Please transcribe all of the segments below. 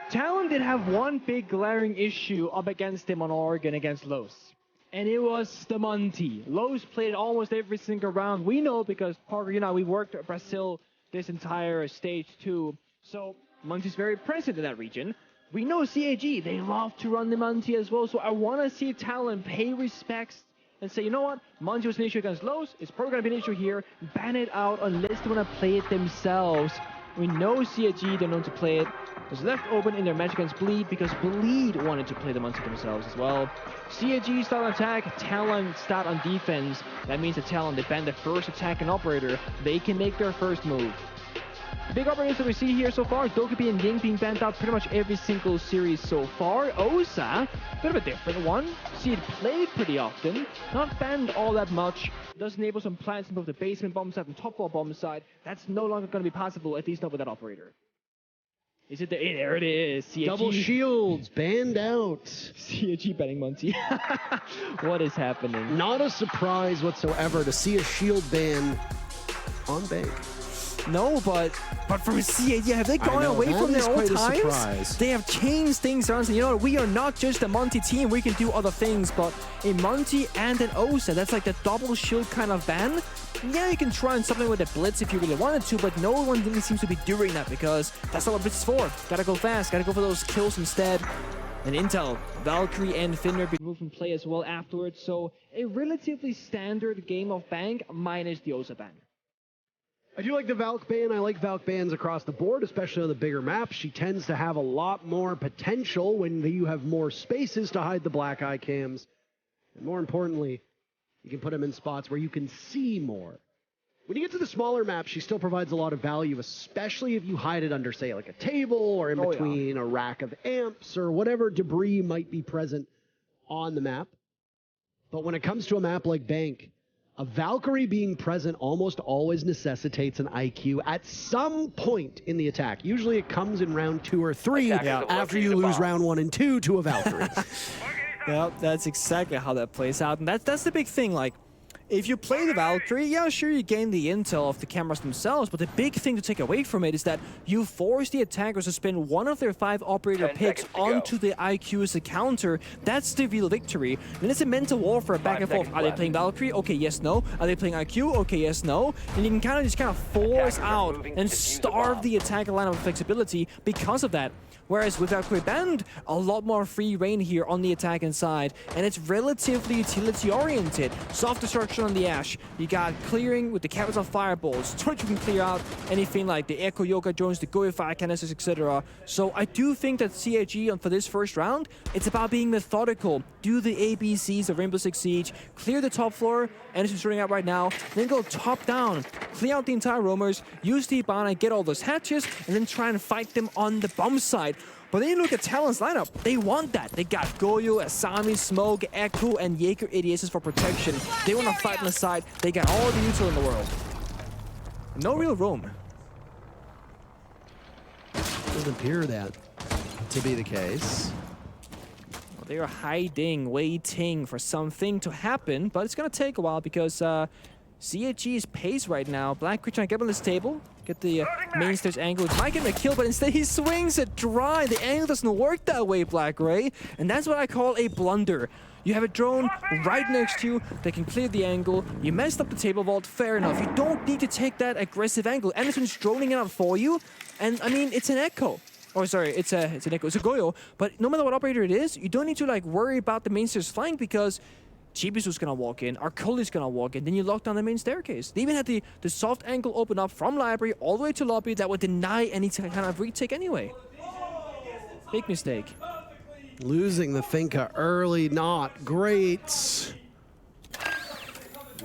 Talon did have one big glaring issue up against him on Oregon against Los. And it was the Monty. Los played almost every single round. We know because Parker, you know, we worked at Brazil this entire stage too. So Monty's very present in that region. We know CAG, they love to run the Monty as well. So I want to see Talon pay respects and say, you know what, Monty was an issue against Los. It's probably going to be an issue here. Ban it out unless they want to play it themselves. We know CAG, they're known to play it. It was left open in their match against Bleed because Bleed wanted to play the Monty themselves as well. CAG start on attack, Talon start on defense. That means that Talon, they ban the first attack and operator. They can make their first move. The big operators that we see here so far, Dokkaebi and Ying being banned out pretty much every single series so far. Osa, bit of a different one. See it played pretty often, not banned all that much. Does enable some plants in both the basement bomb side and top floor bomb side. That's no longer going to be possible, at least not with that operator. Is it there it is. CAG. Double shields banned out. CAG banning Monty. What is happening? Not a surprise whatsoever to see a shield ban on Bank. No, but from CAG, have they gone away from their old times? They have changed things around. So, you know, we are not just a Monty team. We can do other things, but a Monty and an Osa, that's like the double shield kind of ban. Yeah, you can try on something with a Blitz if you really wanted to, but no one really seems to be doing that because that's not what Blitz is for. Gotta go fast, gotta go for those kills instead. And Intel, Valkyrie and Finner be moved from play as well afterwards, so a relatively standard game of Bank minus the Osa ban. I do like the Valk ban. I like Valk bans across the board, especially on the bigger maps. She tends to have a lot more potential when you have more spaces to hide the black eye cams. And more importantly, you can put them in spots where you can see more. When you get to the smaller maps, she still provides a lot of value, especially if you hide it under, say, like a table or in between a rack of amps or whatever debris might be present on the map. But when it comes to a map like Bank, a Valkyrie being present almost always necessitates an IQ at some point in the attack. Usually it comes in round 2 or 3 after you lose round 1 and 2 to a Valkyrie. Yep, that's exactly how that plays out. And that's the big thing. Like, if you play the Valkyrie, yeah, sure, you gain the intel of the cameras themselves, but the big thing to take away from it is that you force the attackers to spend one of their 5 operator picks onto the IQ as a counter. That's the real victory. Then it's a mental warfare back and forth. Are they playing Valkyrie? Okay, yes, no. Are they playing IQ? Okay, yes, no. And you can kind of force out and starve the attacker lineup of flexibility because of that. Whereas with Valkyrie banned, a lot more free reign here on the attacking side, and it's relatively utility-oriented. Soft destruction on the Ash. You got clearing with the capital fireballs. Torch you can clear out anything like the Echo Yoga drones, the Goify canisters, etc. So I do think that CAG for this first round, it's about being methodical. Do the ABCs of Rainbow Six Siege, clear the top floor, and it's shooting out right now, then go top down, clear out the entire roamers, use the Ibana, get all those hatches, and then try and fight them on the bomb side. But then you look at Talon's lineup, they want that. They got Goyo, Asami, Smoke, Echo, and Jaeger ADSs for protection. They want to fight on the side. They got all the neutral in the world. No real roam. Doesn't appear that to be the case. Well, they are hiding, waiting for something to happen, but it's going to take a while because CAG's pace right now. Black Creature trying to get on this table. Get the main stairs angle. It might get him a kill, but instead he swings it dry. The angle doesn't work that way, Black Ray. And that's what I call a blunder. You have a drone right next to you that can clear the angle. You messed up the table vault, fair enough. You don't need to take that aggressive angle. Anderson's droning it out for you. And I mean, it's an Echo. Oh, sorry, it's an Echo. It's a Goyo. But no matter what operator it is, you don't need to like worry about the main stairs flank because Chibisu's gonna walk in, Arcoli's gonna walk in, then you lock down the main staircase. They even had the soft angle open up from library all the way to lobby that would deny any kind of retake anyway. Big mistake. Losing the Finka early, not great.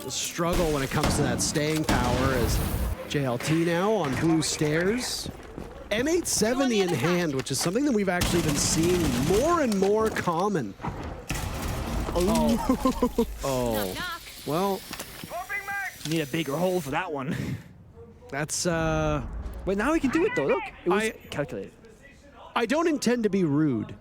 The struggle when it comes to that staying power is JLT now on blue stairs. M870 in hand, which is something that we've actually been seeing more and more common. Oh. Well, need a bigger hole for that one. That's But now we can do it though. Look, it was calculated. I don't intend to be rude,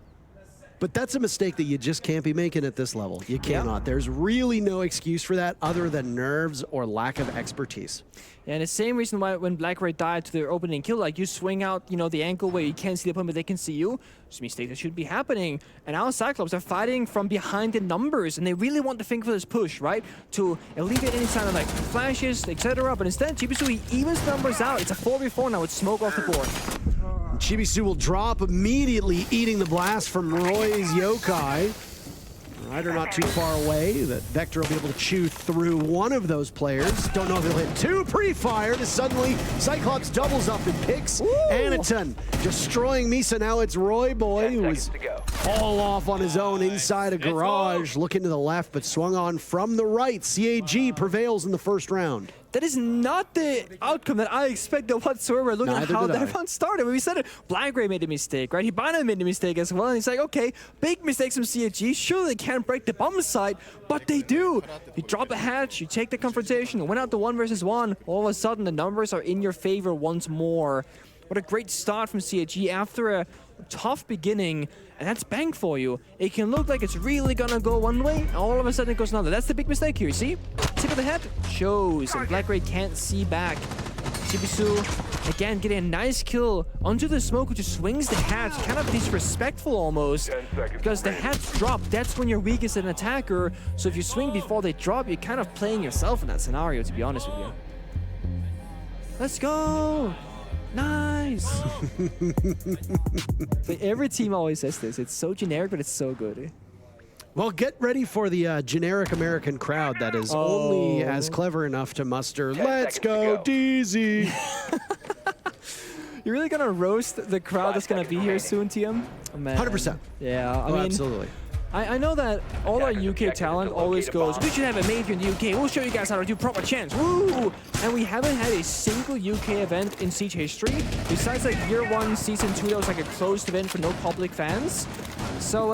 But that's a mistake that you just can't be making at this level. You cannot. There's really no excuse for that other than nerves or lack of expertise. Yeah, and the same reason why when BlackRay died to their opening kill, like you swing out, you know, the ankle where you can't see the opponent, but they can see you. It's a mistake that should be happening. And now Cyclops are fighting from behind the numbers, and they really want to think for this push, right? To alleviate any sign of like flashes, etc. But instead, Chibisu, he evens the numbers out. It's a 4v4 now with smoke off the board. Chibisu will drop immediately, eating the blast from Roy's Yokai. Ryder not too far away. That Vector will be able to chew through one of those players. Don't know if he'll hit two. Pre-fired as suddenly Cyclops doubles up and picks Anaton, destroying Misa. Now it's Roy Boy, who was all off on his own inside a garage, looking to the left, but swung on from the right. CAG prevails in the first round. That is not the outcome that I expected whatsoever, looking at how that round started. When we said it, BlackRay made a mistake, right? Hibana made a mistake as well, and he's like, okay, big mistakes from CAG. Sure, they can't break the bomb site, but they do. You drop a hatch, you take the confrontation, you win out the 1 versus 1. All of a sudden, the numbers are in your favor once more. What a great start from CAG after a tough beginning, and that's bank for you. It can look like it's really gonna go one way, and all of a sudden it goes another. That's the big mistake here, see? Tip of the head shows, and BlackRay can't see back. Chibisu, again, getting a nice kill onto the smoke, which just swings the hatch, kind of disrespectful almost, because the hatch drop, that's when you're weakest as an attacker, so if you swing before they drop, you're kind of playing yourself in that scenario, to be honest with you. Let's go! Nice! But every team always says this. It's so generic, but it's so good. Well, get ready for the generic American crowd that is only as clever enough to muster, let's go, DZ! You're really gonna roast the crowd that's gonna be here soon, TM? Oh, man. 100%. Yeah, I mean, absolutely. I know that all our UK talent always goes, we should have a major in the UK, we'll show you guys how to do proper chants, woo! And we haven't had a single UK event in Siege history, besides like Year 1, Season 2, that was like a closed event for no public fans. So,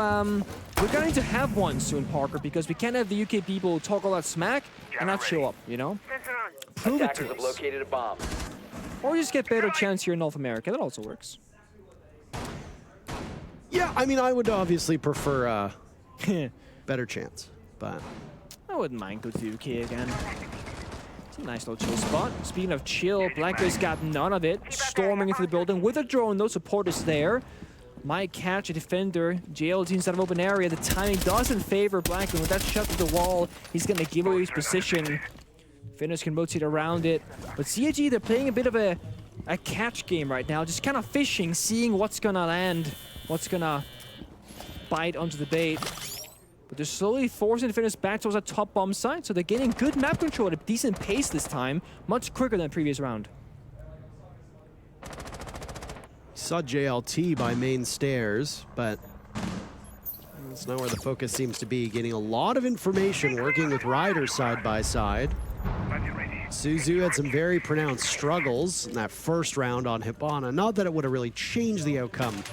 we're going to have one soon, Parker, because we can't have the UK people talk all that smack and not show up, you know? Prove it to us. Located a bomb. Or just get better chants here in North America, that also works. Yeah, I mean, I would obviously prefer better chance, but I wouldn't mind go to the UK again. It's a nice little chill spot. Speaking of chill, BlackRay's got none of it. Storming into the building with a drone, no support is there. Might catch a defender. JLT inside of open area. The timing doesn't favor BlackRay. With that shot to the wall, he's gonna give away his position. Defenders can rotate around it. But CAG, they're playing a bit of a catch game right now. Just kind of fishing, seeing what's gonna land, what's gonna bite onto the bait. But they're slowly forcing defenders back towards that top bomb site, so they're getting good map control at a decent pace this time, much quicker than the previous round. Saw JLT by main stairs, but that's not where the focus seems to be. Getting a lot of information, working with Ryder side by side. Suzu had some very pronounced struggles in that first round on Hibana. Not that it would have really changed the outcome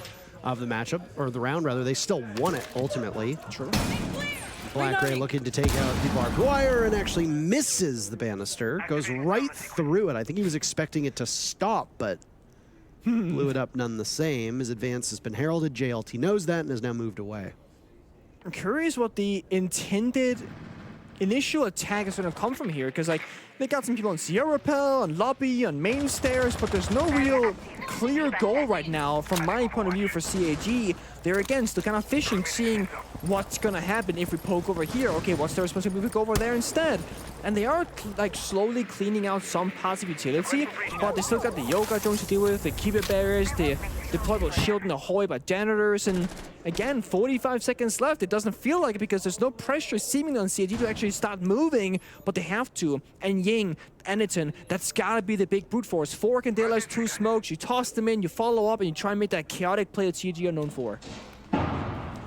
of the matchup, or the round rather. They still won it ultimately. True. BlackRay looking to take out the barbed wire and actually misses the banister. Goes right through it. I think he was expecting it to stop, but blew it up none the same. His advance has been heralded. JLT knows that and has now moved away. I'm curious what the intended initial attack is going to come from here, because like they got some people on Sierra Rappel, on lobby, on main stairs, but there's no real clear goal right now from my point of view for CAG. They're again still kind of fishing, seeing what's going to happen if we poke over here. Okay, what's the responsibility if we go over there instead? And they are like slowly cleaning out some passive utility, but they still got the Yoga drones to deal with, the Keeper barriers, the deployable shield in the hallway by janitors, and again, 45 seconds left. It doesn't feel like it because there's no pressure seemingly on CAG to actually start moving, but they have to. And Ying, Anaton, that's gotta be the big brute force. 4 Candelas, 2 smokes, you toss them in, you follow up, and you try and make that chaotic play that CAG are known for.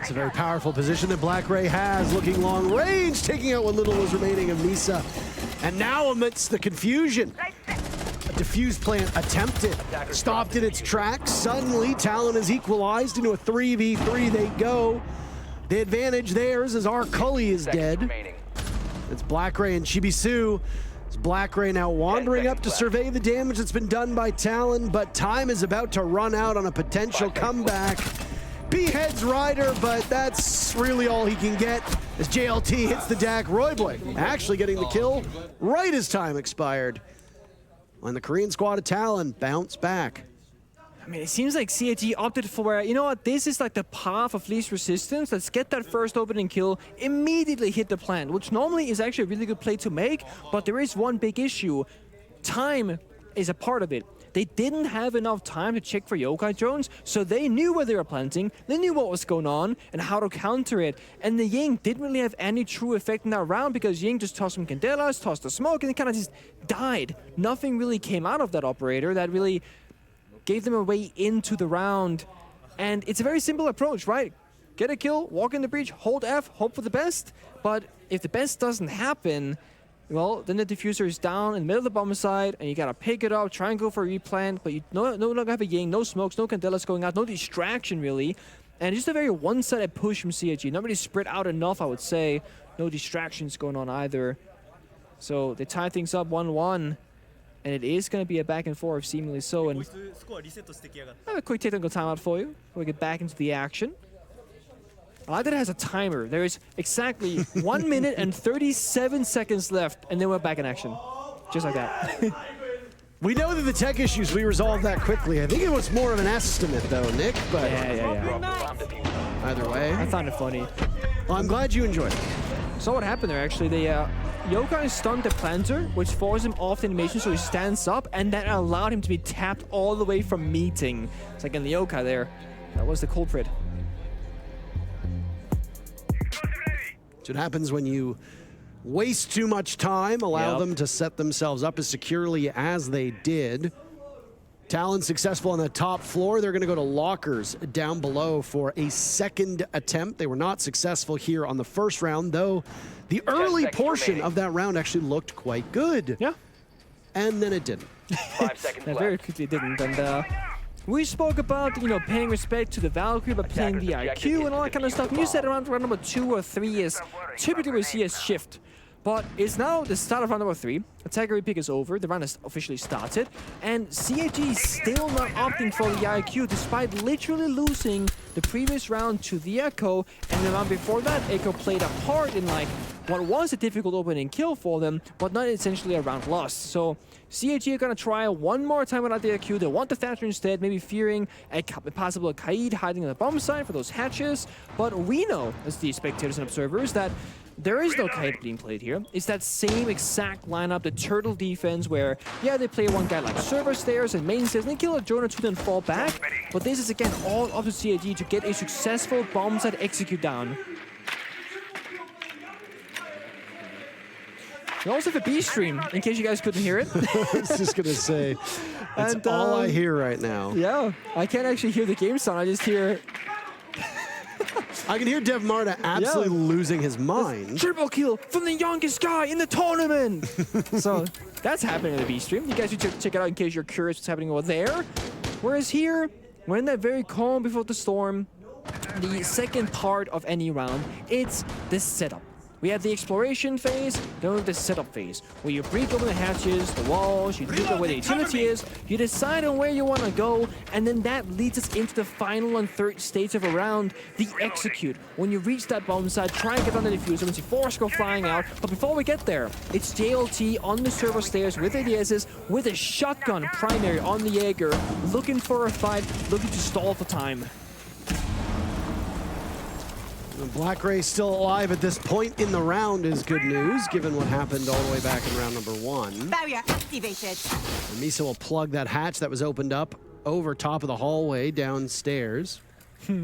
It's a very powerful position that BlackRay has, looking long range, taking out what little was remaining of Misa. And now amidst the confusion, a defuse plant attempted, stopped in its tracks. Suddenly, Talon is equalized into a 3v3. They go. The advantage theirs as our Cully is dead. It's BlackRay and Chibisu. It's BlackRay now wandering up to survey the damage that's been done by Talon, but time is about to run out on a potential comeback. Beheads Ryder, but that's really all he can get as JLT hits the deck. Royboy actually getting the kill right as time expired. And the Korean squad of Talon bounce back. I mean, it seems like CAG opted for, you know what, this is like the path of least resistance. Let's get that first opening kill, immediately hit the plant, which normally is actually a really good play to make, but there is one big issue. Time is a part of it. They didn't have enough time to check for yokai drones, so they knew where they were planting, they knew what was going on, and how to counter it. And the Ying didn't really have any true effect in that round, because Ying just tossed some candelas, tossed the smoke, and it kind of just died. Nothing really came out of that operator that really gave them a way into the round. And it's a very simple approach, right? Get a kill, walk in the breach, hold F, hope for the best. But if the best doesn't happen, well, then the diffuser is down in the middle of the bomb side, and you gotta pick it up, try and go for a replant, but you no longer have a Ying, no smokes, no candelas going out, no distraction really. And just a very one-sided push from CAG. Not really spread out enough, I would say. No distractions going on either. So they tie things up 1-1. And it is going to be a back and forth, seemingly so. And I have a quick technical timeout for you before we get back into the action. I like that it has a timer. There is exactly 1 minute and 37 seconds left, and then we're back in action. Just like that. We know that the tech issues, we resolved that quickly. I think it was more of an estimate, though, Nick. But Yeah. either way, I found it funny. well, I'm glad you enjoyed it. So what happened there, actually, the yokai stunned the planter, which forced him off the animation, so he stands up, and that allowed him to be tapped all the way from meeting. It's like in the yokai there. That was the culprit. That's what happens when you waste too much time, allow them to set themselves up as securely as they did. Talon successful on the top floor. They're going to go to lockers down below for a second attempt. They were not successful here on the first round, though the early portion of that round actually looked quite good. Yeah. And then it didn't. 5 seconds left. Very quickly didn't. And we spoke about, you know, paying respect to the Valkyrie by playing the IQ and all that kind of stuff. And you said around round number 2 or 3 is typically we see a shift. But it's now the start of round number 3. Attacker repick is over. The round has officially started. And CAG is still not opting for the IQ, despite literally losing the previous round to the Echo. And the round before that, Echo played a part in like what was a difficult opening kill for them, but not essentially a round lost. So CAG are going to try one more time without the IQ. They want the Thatcher instead, maybe fearing a possible Kaid hiding on the bomb side for those hatches. But we know, as the spectators and observers, that there is no Kaid being played here. It's that same exact lineup, the turtle defense, where, yeah, they play one guy like server stairs and main stairs, and they kill a drone or two, then fall back. But this is, again, all up to CAG to get a successful bomb site execute down. We also have a B stream, in case you guys couldn't hear it. I was just going to say, that's all I hear right now. Yeah, I can't actually hear the game sound. I just hear... I can hear Dev Marta absolutely losing his mind. Triple kill from the youngest guy in the tournament! So, that's happening in the B stream. You guys should check it out in case you're curious what's happening over there. Whereas here, we're in that very calm before the storm. The second part of any round, it's the setup. We have the exploration phase, then we have the setup phase, where you break open the hatches, the walls, you look at where the utility is, you decide on where you want to go, and then that leads us into the final and third stage of a round, the execute. When you reach that bomb site, try and get on the diffuser, and see force go flying out, but before we get there, it's JLT on the server stairs with ADSs, with a shotgun primary on the Jaeger, looking for a fight, looking to stall for time. Black Ray still alive at this point in the round is good news, given what happened all the way back in round number 1. Barrier activated. And Misa will plug that hatch that was opened up over top of the hallway downstairs. Yep.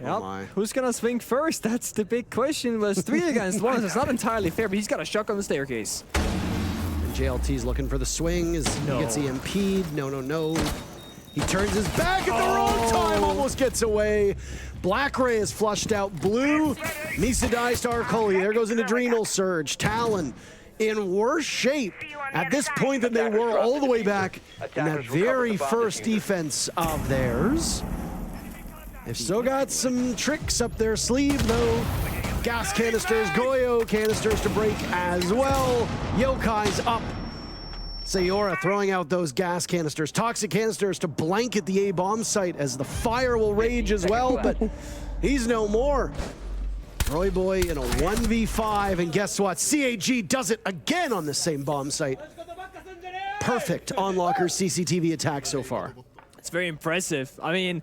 Oh my. Who's gonna swing first? That's the big question. It was 3 against 1, so it's not entirely fair, but he's got a shotgun on the staircase. And JLT's looking for the swing as he gets EMP'd. No. He turns his back at the wrong time, almost gets away. Black Ray is flushed out blue. Misa dies to Arcoli. There goes an Adrenal Surge. Talon in worse shape at this point than they were all the way back in that very first defense of theirs. They've still got some tricks up their sleeve, though. Gas canisters, Goyo canisters to break as well. Yokai's up. Sayora throwing out those gas canisters, toxic canisters to blanket the A-bomb site as the fire will rage as well, but he's no more. Roy Boy in a 1v5, and guess what? CAG does it again on the same bomb site. Perfect on Locker's CCTV attack so far. It's very impressive. I mean,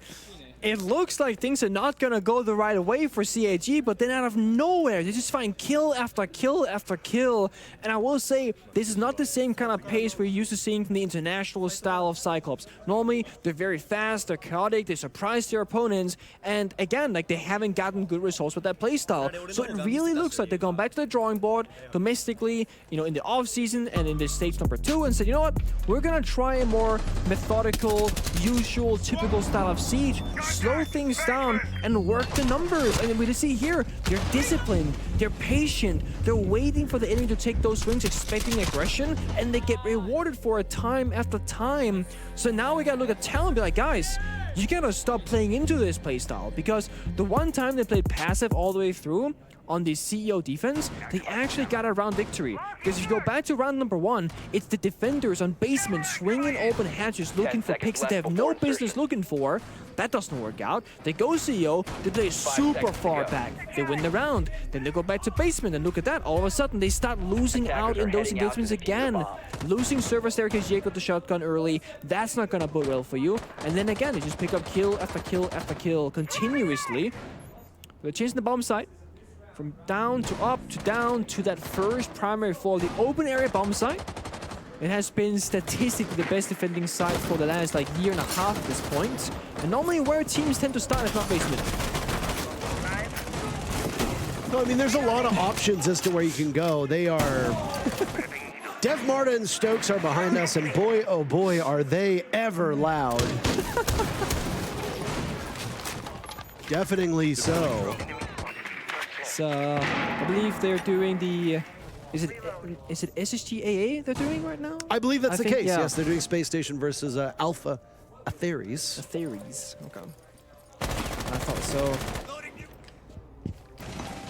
it looks like things are not going to go the right way for CAG, but then out of nowhere, they just find kill after kill after kill. And I will say, this is not the same kind of pace we're used to seeing from the international style of Cyclops. Normally, they're very fast, they're chaotic, they surprise their opponents, and again, like, they haven't gotten good results with that playstyle. So it really looks like they're going back to the drawing board domestically, you know, in the off-season and in the stage number 2, and said, you know what, we're going to try a more methodical, usual, typical style of Siege, slow things down and work the numbers. And we see here, they're disciplined, they're patient, they're waiting for the enemy to take those swings, expecting aggression, and they get rewarded for it time after time. So now we gotta look at Talon and be like, guys, you gotta stop playing into this playstyle, because the one time they played passive all the way through on the CEO defense, they actually got a round victory. Because if you go back to round number 1, it's the defenders on basement swinging open hatches looking for picks that they have no business looking for. That doesn't work out. They go CEO, they play super far back. They win the round. Then they go back to basement, and look at that. All of a sudden, they start losing out in those engagements again. Losing server staircase Jake with the shotgun early. That's not gonna bode well for you. And then again, they just pick up kill after kill after kill continuously. They're chasing the bomb site. From down to up to down to that first primary floor, the open area bomb site. It has been statistically the best defending site for the last like year and a half at this point. And normally where teams tend to start is not basement. No, I mean, there's a lot of options as to where you can go. They are... Dev Marta and Stokes are behind us, and boy, oh boy, are they ever loud. Deafeningly so. I believe they're doing the... Is it SSGAA they're doing right now? I believe that's the case, yeah. yes. They're doing Space Station versus Alpha Atheres. Atheres, okay. I thought so.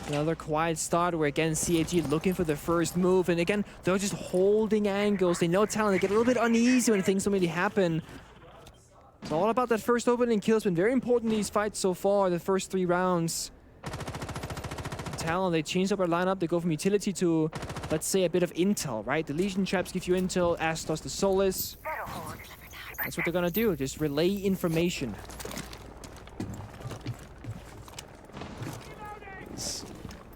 Another quiet start where, again, CAG looking for the first move. And again, they're just holding angles. They know Talon. They get a little bit uneasy when things don't really happen. It's all about that first opening kill. It's been very important in these fights so far, the first 3 rounds. Talon, they changed up our lineup. They go from utility to, let's say, a bit of intel, right? The Legion traps give you intel, as does the Solace. That's what they're gonna do, just relay information.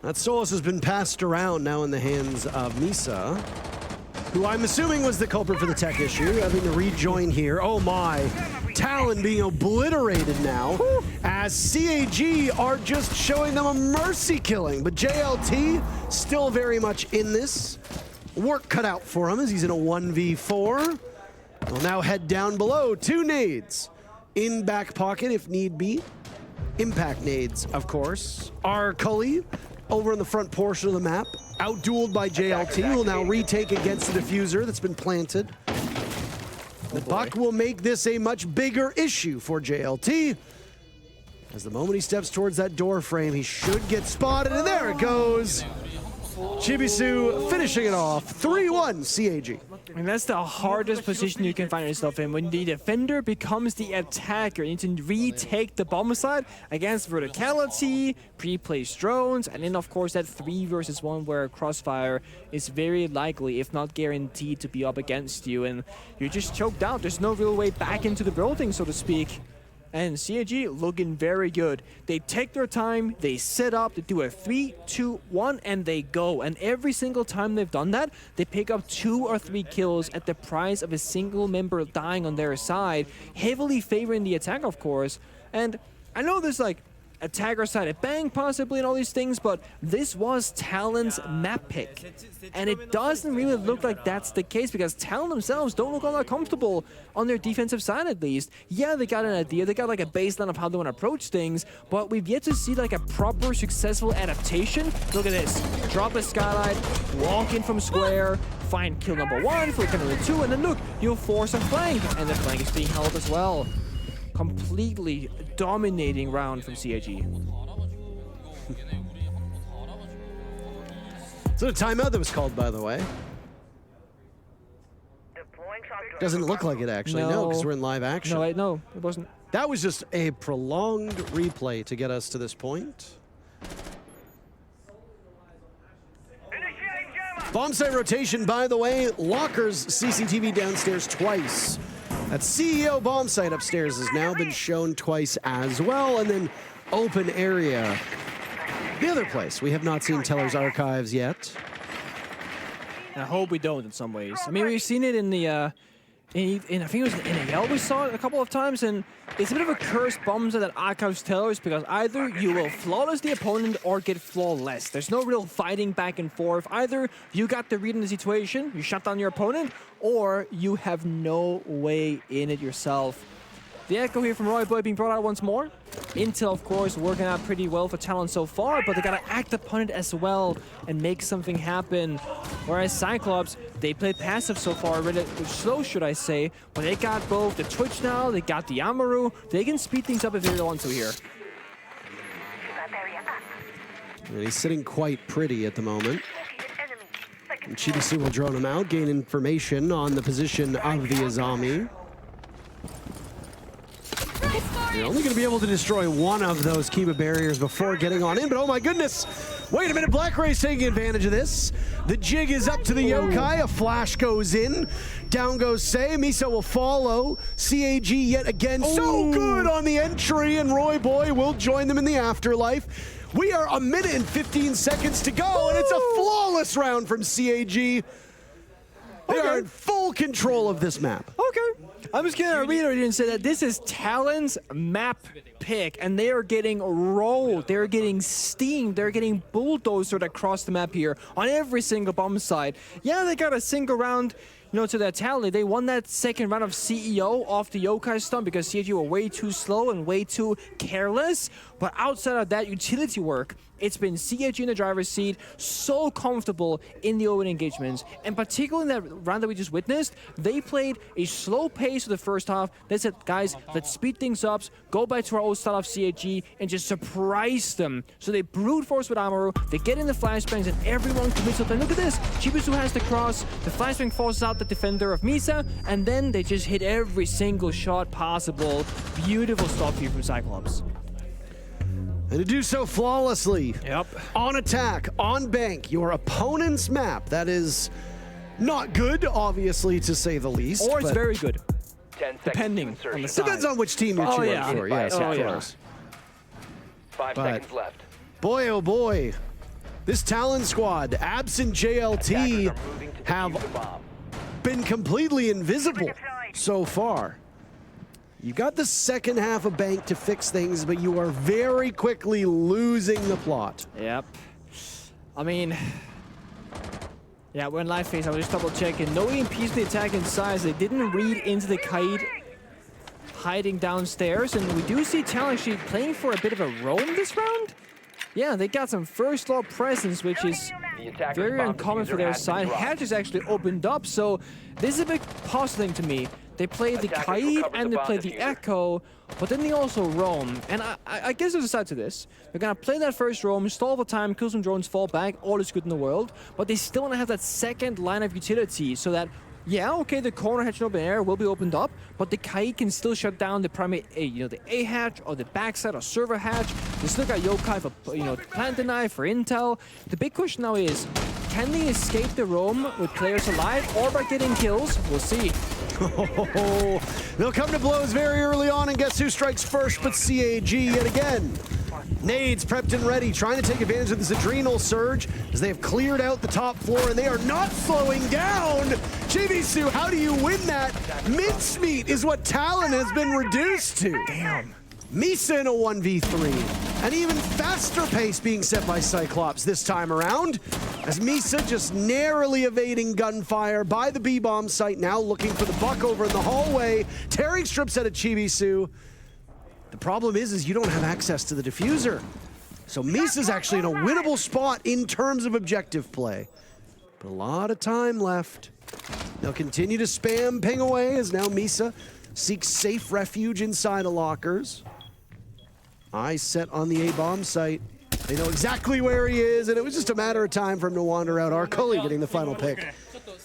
That Solace has been passed around now in the hands of Misa, who I'm assuming was the culprit for the tech issue, having to rejoin here. Oh my. Talon being obliterated now, as CAG are just showing them a mercy killing. But JLT still very much in this. Work cut out for him as he's in a 1v4. He'll now head down below. 2 nades in back pocket if need be. Impact nades, of course. Our Cully over in the front portion of the map, outdueled by JLT, will now retake against the diffuser that's been planted. The buck will make this a much bigger issue for JLT. As the moment he steps towards that door frame, he should get spotted, and there it goes. Chibisu finishing it off, 3-1 CAG. And that's the hardest position you can find yourself in. When the defender becomes the attacker, you need to retake the bomb site against verticality, pre-placed drones, and then of course that 3 versus 1 where Crossfire is very likely, if not guaranteed, to be up against you, and you're just choked out. There's no real way back into the building, so to speak. And CAG looking very good. They take their time, they set up, they do a 3, 2, 1, and they go. And every single time they've done that, they pick up 2 or 3 kills at the price of a single member dying on their side, heavily favoring the attack, of course. And I know there's like attacker side at bang possibly and all these things, but this was Talon's map pick. And it doesn't really look like that's the case, because Talon themselves don't look all that comfortable on their defensive side at least. Yeah, they got an idea, they got like a baseline of how they want to approach things, but we've yet to see like a proper successful adaptation. Look at this, drop a skylight, walk in from square, find kill number 1, for kill number 2, and then look, you'll force a flank, and the flank is being held as well. Completely dominating round from CAG. So a timeout that was called, by the way. Doesn't look like it actually, no, because we're in live action. No, no, it wasn't. That was just a prolonged replay to get us to this point. Bomb site rotation, by the way, Lockers CCTV downstairs twice. That CEO bomb site upstairs has now been shown twice as well, and then open area. The other place, we have not seen Teller's archives yet. I hope we don't in some ways. I mean, we've seen it in the, I think it was in NAL, we saw it a couple of times, and it's a bit of a cursed bomb site that archives Tellers because either you will flawless the opponent or get flawless. There's no real fighting back and forth. Either you got the read in the situation, you shut down your opponent, or you have no way in it yourself. The echo here from Roy Boy being brought out once more. Intel, of course, working out pretty well for Talon so far, but they gotta act upon it as well and make something happen. Whereas Cyclops, they played passive so far, really slow, should I say, but they got both the Twitch now, they got the Amaru. They can speed things up if they want to here. And he's sitting quite pretty at the moment. And Chibisu will drone him out, gain information on the position of the Azami. You're only going to be able to destroy one of those Kiba barriers before getting on in, but oh my goodness! Wait a minute, Black Ray's taking advantage of this. The jig is up to the Yokai, a flash goes in. Down goes Sei, Misa will follow. CAG yet again, so good on the entry, and Roy Boy will join them in the afterlife. We are 1 minute and 15 seconds to go, and it's a flawless round from CAG. They are in full control of this map. Okay. I'm just gonna reiterate and say that this is Talon's map pick, and they are getting rolled, they're getting steamed, they're getting bulldozed across the map here on every single bomb site. Yeah, they got a single round, you know, to their tally. They won that second round of CEO off the Yokai stun because CAG were way too slow and way too careless. But outside of that utility work, it's been CAG in the driver's seat, so comfortable in the open engagements. And particularly in that round that we just witnessed, they played a slow pace for the first half. They said, guys, let's speed things up, go back to our old style of CAG, and just surprise them. So they brute force with Amaru, they get in the flashbangs, and everyone commits to play. Look at this, Chibisu has the cross, the flashbang forces out the defender of Misa, and then they just hit every single shot possible. Beautiful stuff here from Cyclops. And to do so flawlessly. Yep. On attack, on bank, your opponent's map. That is not good, obviously, to say the least. Or it's very good. 10 depending on the side. Depends on which team you're cheering for. Yes, of course. 5 seconds left. Boy, oh boy. This Talon squad, absent JLT, have been completely invisible so far. You got the second half of bank to fix things, but you are very quickly losing the plot. Yep. I mean, yeah, we're in live phase. I was just double checking. No EMPs for the attack inside. They didn't read into the kite hiding downstairs, and we do see Talon actually playing for a bit of a roam this round. Yeah, they got some first floor presence, which is very uncommon for their side. Hatch is actually opened up, so this is a big positive thing to me. They play the kite and they play the echo, but then they also roam. And I guess there's a side to this. They're gonna play that first roam, stall for time, kill some drones, fall back, all is good in the world. But they still wanna have that second line of utility so that, yeah, okay, the corner hatch in open air will be opened up, but the kite can still shut down the primary, you know, the A hatch or the backside or server hatch. They still got Yokai for, you know, plant deny for intel. The big question now is, can they escape the roam with players alive or by getting kills? We'll see. They'll come to blows very early on, and guess who strikes first but CAG yet again. Nades prepped and ready, trying to take advantage of this adrenal surge as they have cleared out the top floor, and they are not slowing down. Chibisu, how do you win that? Mincemeat is what Talon has been reduced to. Damn. Misa in a 1v3. An even faster pace being set by Cyclops this time around, as Misa just narrowly evading gunfire by the B-bomb site, now looking for the buck over in the hallway. Tearing strips out of Chibisu. The problem is you don't have access to the diffuser. So Misa's actually in a winnable spot in terms of objective play. But a lot of time left. They'll continue to spam ping away as now Misa seeks safe refuge inside of lockers. Eyes set on the A-bomb site. They know exactly where he is, and it was just a matter of time for him to wander out. Arcoli getting the final pick.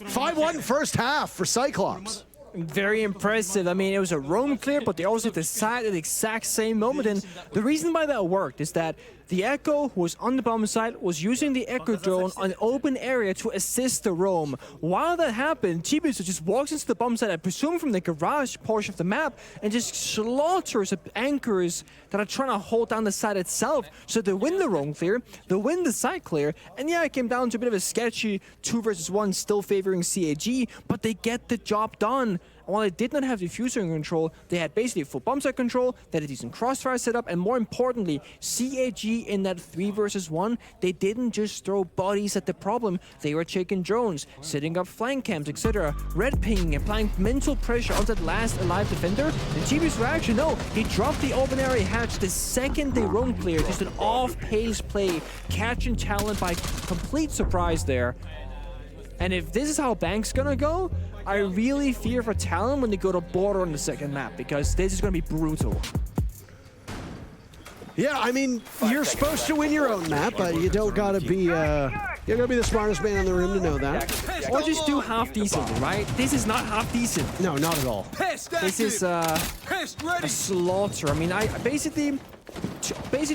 5-1 first half for Cyclops. Very impressive. I mean, it was a roam clear, but they also decided at the exact same moment. And the reason why that worked is that the Echo, who was on the bomb site, was using the Echo drone on an open area to assist the roam. While that happened, Chibisu just walks into the bomb site, I presume from the garage portion of the map, and just slaughters anchors that are trying to hold down the site itself. So they win the roam clear, they win the site clear, and yeah, it came down to a bit of a sketchy 2 versus 1, still favoring CAG, but they get the job done. And while they did not have diffuser in control, they had basically full bomb site control, they had a decent crossfire setup, and more importantly, CAG in that 3 versus 1, they didn't just throw bodies at the problem, they were checking drones, setting up flank camps, etc., red pinging, applying mental pressure on that last alive defender. And Chibi's reaction, no, he dropped the open area hatch the second they roam clear, just an off-pace play, catching Talon by complete surprise there. And if this is how Bank's gonna go, I really fear for Talon when they go to border on the second map, because this is gonna be brutal. Yeah, I mean, you're supposed to win your own map, but you don't gotta be, you gotta be the smartest man in the room to know that. Or just do half decent, right? This is not half decent. No, not at all. This is a slaughter. I mean, basically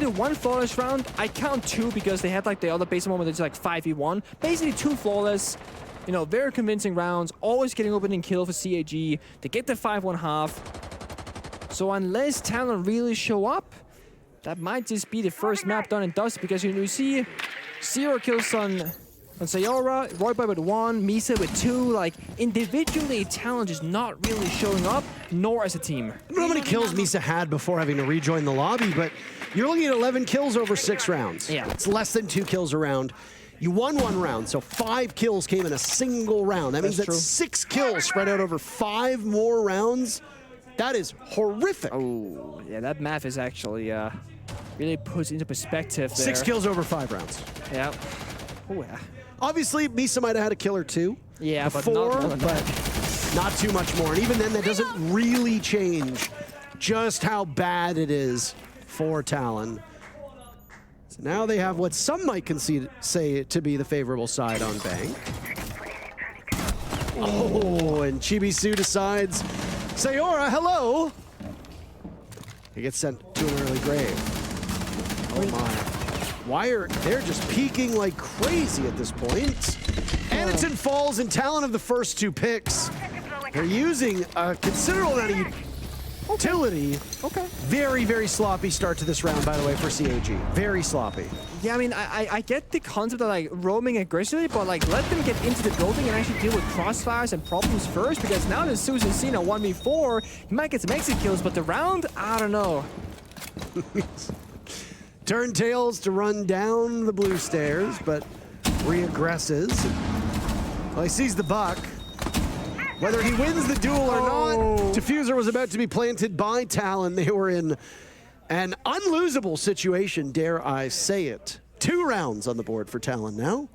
one flawless round. I count 2 because they had like the other base moment that's like 5v1. Basically 2 flawless, you know, very convincing rounds, always getting opening kill for CAG. They get the 5-1 half. So unless Talon really show up, that might just be the first map done and dust, because you see 0 kills on Sayora, Royboy with 1, Misa with 2. Like, individually, Talon is not really showing up, nor as a team. I don't know how many kills Misa had before having to rejoin the lobby, but you're looking at 11 kills over 6 rounds. Yeah. It's less than 2 kills a round. You won 1 round, so 5 kills came in a single round. That means That's that true. 6 kills spread out over 5 more rounds. That is horrific. Oh, yeah, that math is actually really puts into perspective there. 6 kills over 5 rounds. Yeah. Oh, yeah. Obviously, Misa might have had a kill or 2. Yeah, but before, not more than that. but not too much more. And even then, that doesn't really change just how bad it is for Talon. So now they have what some might say to be the favorable side on Bang. Oh, and Chibisu decides, Sayora, hello! He gets sent to an early grave. Oh my. They're just peeking like crazy at this point. Anderton falls, and Talon of the first 2 picks. They're using a considerable amount of utility. Okay. Very, very sloppy start to this round, by the way, for CAG. Very sloppy. Yeah, I mean, I get the concept of like roaming aggressively, but like let them get into the building and actually deal with crossfires and problems first, because now that Susan's seen a 1v4, he might get some exit kills, but the round, I don't know. Turn tails to run down the blue stairs, but reaggresses. Well, he sees the buck. Whether he wins the duel or not, Diffuser was about to be planted by Talon. They were in an unlosable situation, dare I say it. 2 rounds on the board for Talon now.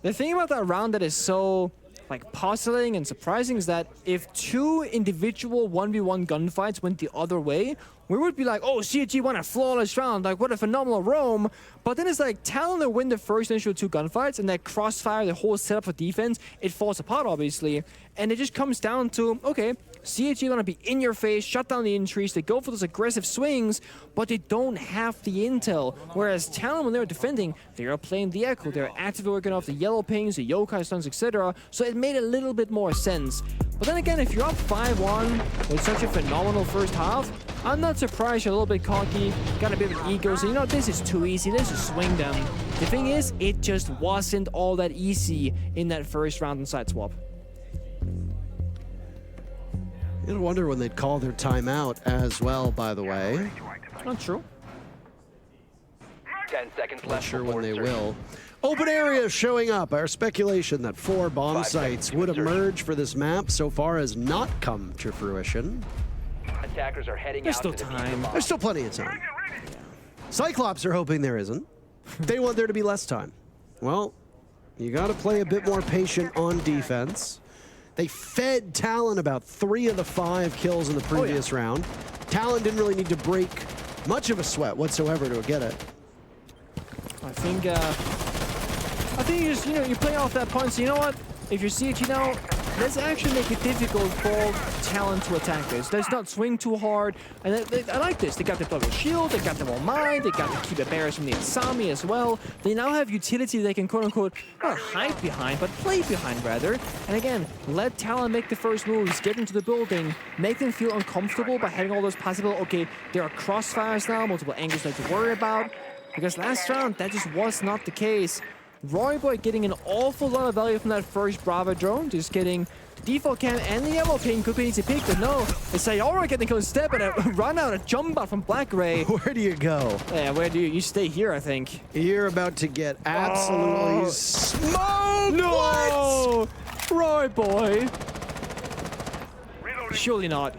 The thing about that round that is so like puzzling and surprising is that if 2 individual 1v1 gunfights went the other way, we would be like, oh, CAG won a flawless round, like what a phenomenal roam. But then it's like Talon to win the first initial 2 gunfights, and that crossfire, the whole setup for defense, it falls apart obviously. And it just comes down to, okay, CAG gonna be in your face, shut down the entries, they go for those aggressive swings, but they don't have the intel. Whereas Talon, when they were defending, they were playing the Echo, they were actively working off the yellow pings, the yokai stuns, etc. So it made a little bit more sense. But then again, if you're up 5-1 with such a phenomenal first half, I'm not surprised you're a little bit cocky, got a bit of ego, so you know, this is too easy, let's just swing them. The thing is, it just wasn't all that easy in that first round on side swap. You gotta wonder when they'd call their timeout as well, by the way. Not true. 10 seconds left. Not sure when before they insertion. will. Open area showing up. Our speculation that 4 bomb 5 sites seconds to would insertion. emerge for this map so far has not come to fruition. Attackers are heading There's out still to the time. There's still plenty of time. Cyclops are hoping there isn't. They want there to be less time. Well, you got to play a bit more patient on defense. They fed Talon about 3 of the 5 kills in the previous round. Talon didn't really need to break much of a sweat whatsoever to get it. I think you just, you know, you play off that point, so you know what? If you're CAG now, let's actually make it difficult for Talon to attack this. Let's not swing too hard. And I like this. They got the double shield, they got them all mine, they got the keep it barriers from the Asami as well. They now have utility they can quote-unquote not hide behind, but play behind rather. And again, let Talon make the first moves, get into the building, make them feel uncomfortable by having all those possible, okay, there are crossfires now, multiple angles they have to worry about. Because last round, that just was not the case. Royboy getting an awful lot of value from that first Brava drone, just getting the default cam and the ammo ping. Could be easy pick, but no. It's Sayora getting close step and a run out, a jump out from Black Ray. Where do you go? Yeah, where do you stay here, I think. You're about to get absolutely smoked! No! Royboy. Surely not.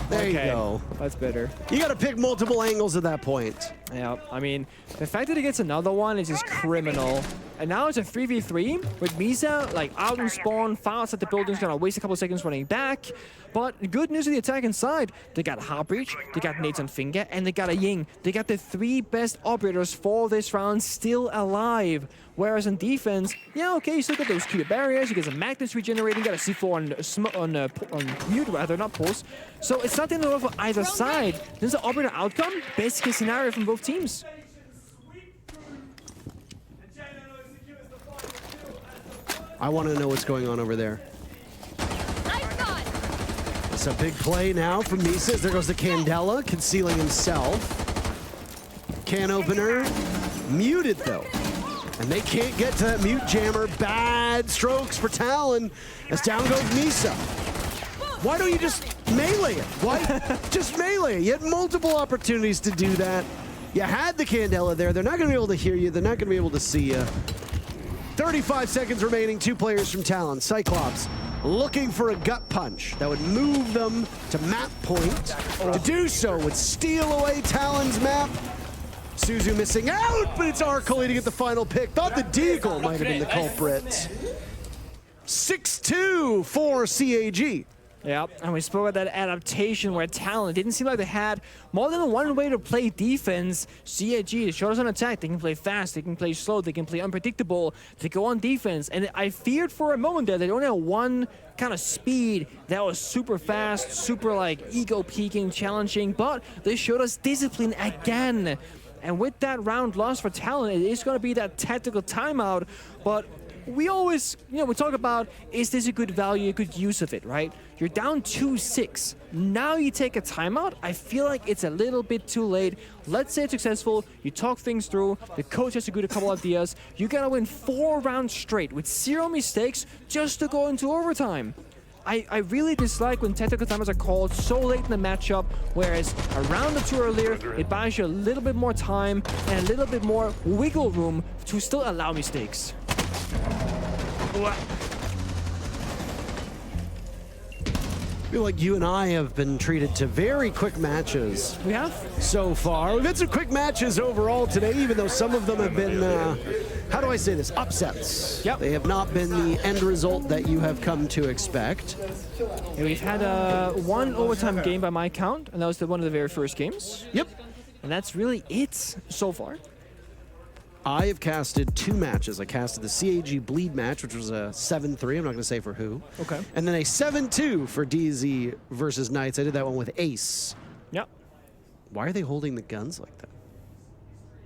There you go. That's better. You got to pick multiple angles at that point. Yeah, I mean, the fact that he gets another one is just criminal. And now it's a 3v3 with Misa, like, out in spawn, fouls at the building's gonna waste a couple seconds running back. But good news of the attack inside, they got Heartbreach, they got Nathan Finger, and they got a Ying. They got the 3 best operators for this round still alive. Whereas in defense, yeah, okay, you still got those cube barriers, you get some magnets regenerating, you got a C4 on mute rather, not pulse. So it's not the end of the world for either side. This is the operator outcome, best case scenario from both teams. I want to know what's going on over there. It's a big play now from Mises. There goes the Candela, concealing himself. Can opener, muted though. And they can't get to that mute jammer. Bad strokes for Talon as down goes Misa. Why don't you just melee it? Why? Just melee it. You had multiple opportunities to do that. You had the Candela there. They're not going to be able to hear you. They're not going to be able to see you. 35 seconds remaining. 2 players from Talon. Cyclops looking for a gut punch that would move them to map point. To do so would steal away Talon's map. Suzu missing out, but it's Arcoli to get the final pick. Thought the Deagle might have been the culprit. 6-2 for CAG. Yeah, and we spoke about that adaptation where Talon didn't seem like they had more than one way to play defense. CAG, they showed us on attack. They can play fast, they can play slow, they can play unpredictable, they go on defense. And I feared for a moment there they only had one kind of speed that was super fast, super like ego peaking, challenging, but they showed us discipline again. And with that round loss for Talon, it is going to be that tactical timeout, but we always, we talk about, is this a good value, a good use of it, right? You're down 2-6. Now you take a timeout. I feel like it's a little bit too late. Let's say it's successful. You talk things through. The coach has a couple ideas. You got to win 4 rounds straight with 0 mistakes just to go into overtime. I really dislike when tactical timeouts are called so late in the matchup, whereas a round or 2 earlier, it buys you a little bit more time and a little bit more wiggle room to still allow mistakes. I feel like you and I have been treated to very quick matches. We have? So far. We've had some quick matches overall today, even though some of them have been, how do I say this, upsets. Yep. They have not been the end result that you have come to expect. Yeah, we've had one overtime game by my count, and that was one of the very first games. Yep. And that's really it so far. I have casted 2 matches. I casted the CAG Bleed match, which was a 7-3. I'm not going to say for who. Okay. And then a 7-2 for DZ versus Knights. I did that one with Ace. Yep. Why are they holding the guns like that?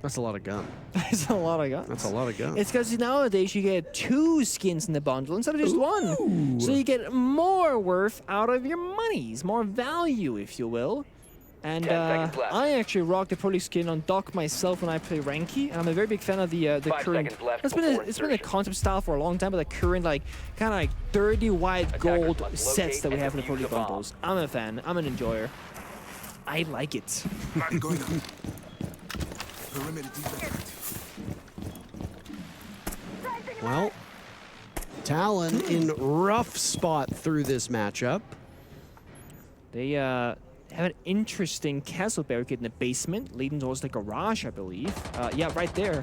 That's a lot of gun. That's a lot of guns. That's a lot of guns. It's because nowadays you get 2 skins in the bundle instead of just 1. So you get more worth out of your monies, more value, if you will. And I actually rock the Prolix skin on Doc myself when I play Ranky, and I'm a very big fan of the current. It's been a concept style for a long time, but the current kind of like dirty white gold sets that we have in the Prolix bundles. I'm a fan. I'm an enjoyer. I like it. Well, Talon in rough spot through this matchup. They have an interesting castle barricade in the basement, leading towards the garage, I believe. Yeah, right there.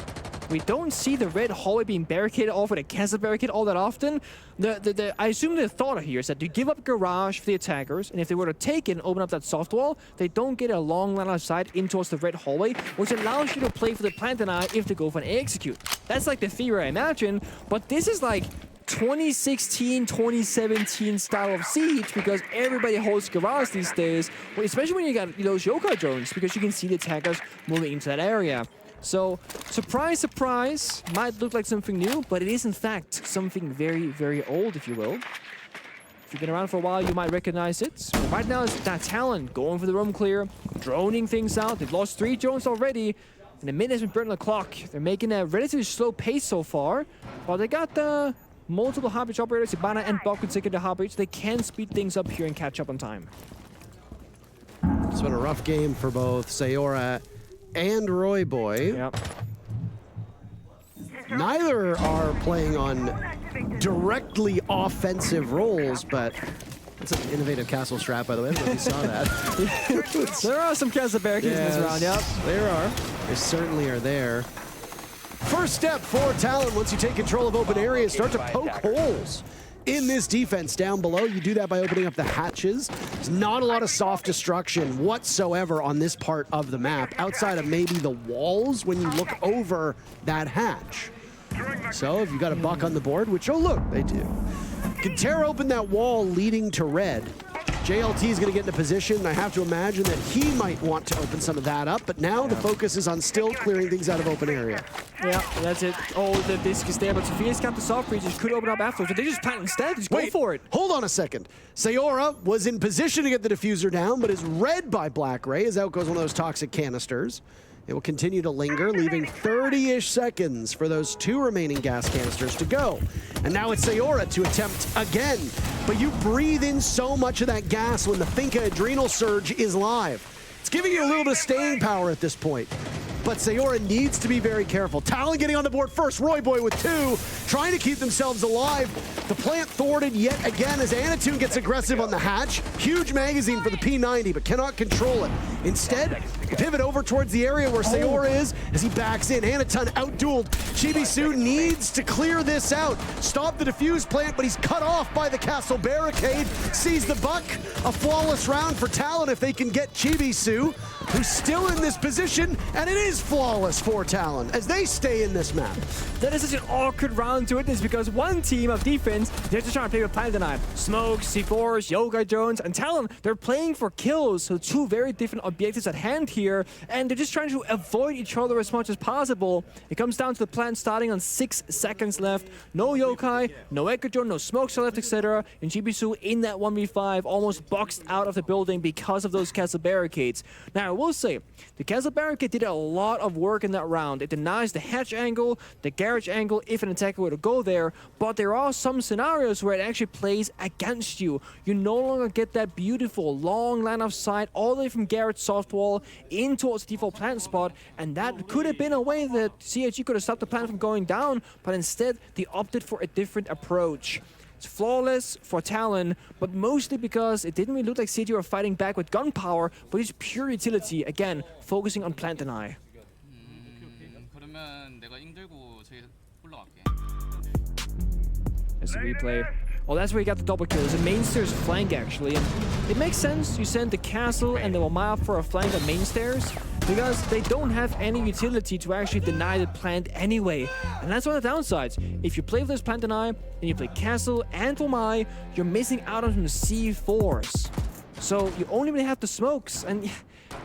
We don't see the red hallway being barricaded off with a castle barricade all that often. I assume the thought here is that you give up garage for the attackers, and if they were to take it and open up that soft wall, they don't get a long line of sight in towards the red hallway, which allows you to play for the plant and eye if they go for an execute. That's like the theory I imagine, but this is like 2016, 2017 style of siege, because everybody holds garage these days, especially when you got those yokai drones, because you can see the attackers moving into that area. So, surprise, surprise, might look like something new, but it is in fact something very, very old, if you will. If you've been around for a while, you might recognize it. But right now, it's that Talon going for the room clear, droning things out. They've lost 3 drones already, and the minute has been burned on the clock. They're making a relatively slow pace so far, but they got the multiple high breach operators, Ibana and Bok, taking the high breach. They can speed things up here and catch up on time. It's been a rough game for both Sayora and Roy Boy. Yep. Neither are playing on directly offensive roles, but it's an innovative castle strat, by the way. I don't know if you saw that. There are some castle barricades in this round, yep. There are. They certainly are there. First step for Talon, once you take control of open areas, start to poke holes in this defense down below. You do that by opening up the hatches. There's not a lot of soft destruction whatsoever on this part of the map, outside of maybe the walls when you look over that hatch. So if you've got a buck on the board, which, oh look, they do, can tear open that wall leading to red. JLT is going to get in a position. I have to imagine that he might want to open some of that up, but now the focus is on still clearing things out of open area. Yeah, that's it. Oh, the disc is there, but Sophia's got the soft breaches, could open up afterwards, but they just plant instead. Just go for it. Hold on a second. Sayora was in position to get the diffuser down, but is read by Black Ray as out goes one of those toxic canisters. It will continue to linger, leaving 30-ish seconds for those 2 remaining gas canisters to go. And now it's Sayora to attempt again. But you breathe in so much of that gas when the Finka Adrenal Surge is live. It's giving you a little bit of staying power at this point. But Sayora needs to be very careful. Talon getting on the board first, Roy Boy with 2, trying to keep themselves alive. The plant thwarted yet again as Anatoon gets aggressive on the hatch. Huge magazine for the P90, but cannot control it. Instead, pivot over towards the area where Sayora is as he backs in. Anatoon outdueled. Chibisu needs to clear this out. Stop the diffuse plant, but he's cut off by the castle barricade. Sees the buck. A flawless round for Talon if they can get Chibisu, who's still in this position, and it is flawless for Talon as they stay in this map. That is such an awkward round to witness because one team of defense, they're just trying to play with Planet Denial. Smokes, C4s, Yoga drones, and Talon, they're playing for kills, so 2 very different objectives at hand here, and they're just trying to avoid each other as much as possible. It comes down to the plant starting on 6 seconds left. No Yokai, no Echo drone, no smokes left, etc. And Chibisu in that 1v5 almost boxed out of the building because of those castle barricades. Now, I will say, the castle barricade did a lot of work in that round. It denies the hatch angle, the garage angle if an attacker were to go there, but there are some scenarios where it actually plays against you. You no longer get that beautiful long line of sight all the way from garage soft wall in towards the default plant spot, and that could have been a way that CAG could have stopped the plant from going down, but instead they opted for a different approach. It's flawless for Talon, but mostly because it didn't really look like CAG were fighting back with gunpower, but it's pure utility, again, focusing on plant deny. There's the replay. Oh, that's where you got the double kill. It's a main stairs flank, actually. And it makes sense you send the castle and the Wamaya for a flank on main stairs, because they don't have any utility to actually deny the plant anyway. And that's one of the downsides. If you play with this plant deny, and you play castle and Wamaya, you're missing out on the C4s. So you only really have the smokes, and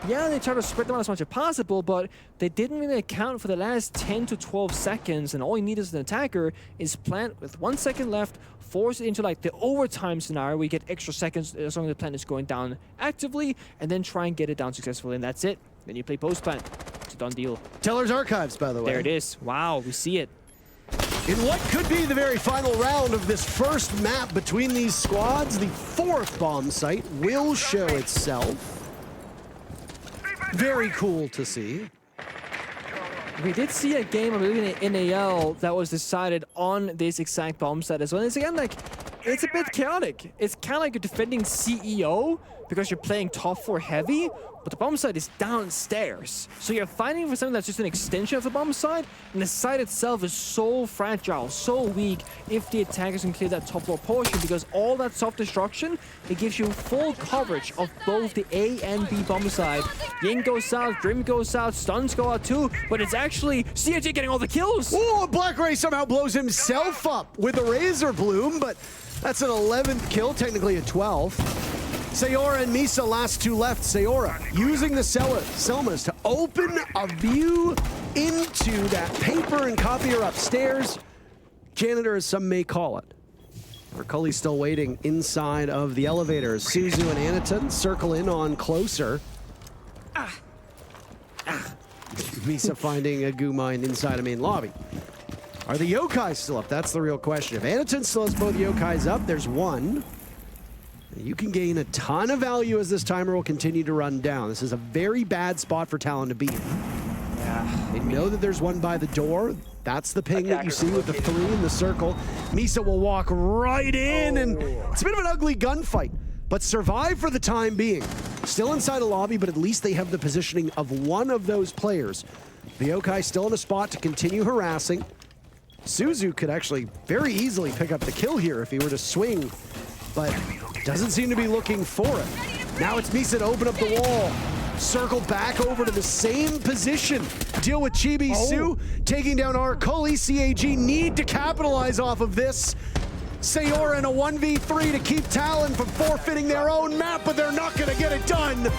yeah, they try to spread them out as much as possible, but they didn't really account for the last 10 to 12 seconds, and all you need as an attacker is plant with 1 second left, force it into like the overtime scenario where you get extra seconds as long as the plant is going down actively, and then try and get it down successfully, and that's it. Then you play post plant. It's a done deal. Teller's Archives, by the way. There it is. Wow, we see it. In what could be the very final round of this first map between these squads, the 4th bomb site will show itself. Very cool to see. We did see a game, I believe, in NAL that was decided on this exact bomb site as well. And it's again like, it's a bit chaotic. It's kind of like a defending CEO because you're playing top 4 heavy, but the bomb site is downstairs. So you're fighting for something that's just an extension of the bomb site, and the site itself is so fragile, so weak if the attackers can clear that top floor portion, because all that soft destruction, it gives you full coverage of both the A and B bomb site. Ying goes out, Grim goes out, stuns go out too, but it's actually CAG getting all the kills. Oh, Black Ray somehow blows himself up with a Razor Bloom, but that's an 11th kill, technically a 12th. Sayora and Misa, last 2 left. Sayora using the Selmas to open a view into that paper and copier upstairs. Janitor, as some may call it. Rakulli's still waiting inside of the elevators. Suzu and Anaton circle in on closer. Misa finding a goo mine inside a main lobby. Are the yokai still up? That's the real question. If Anaton still has both yokais up, there's one. You can gain a ton of value as this timer will continue to run down. This is a very bad spot for Talon to be in. Yeah. They know that there's one by the door. That's the ping that you see with the 3 in the circle. Misa will walk right in, and it's a bit of an ugly gunfight, but survive for the time being. Still inside a lobby, but at least they have the positioning of one of those players. The yokai still in a spot to continue harassing. Suzu could actually very easily pick up the kill here if he were to swing, but doesn't seem to be looking for it. Now it's Misa to open up the wall. Circle back over to the same position. Deal with Chibi Su, taking down Rakulli. CAG need to capitalize off of this. Sayora in a 1v3 to keep Talon from forfeiting their own map, but they're not gonna get it done.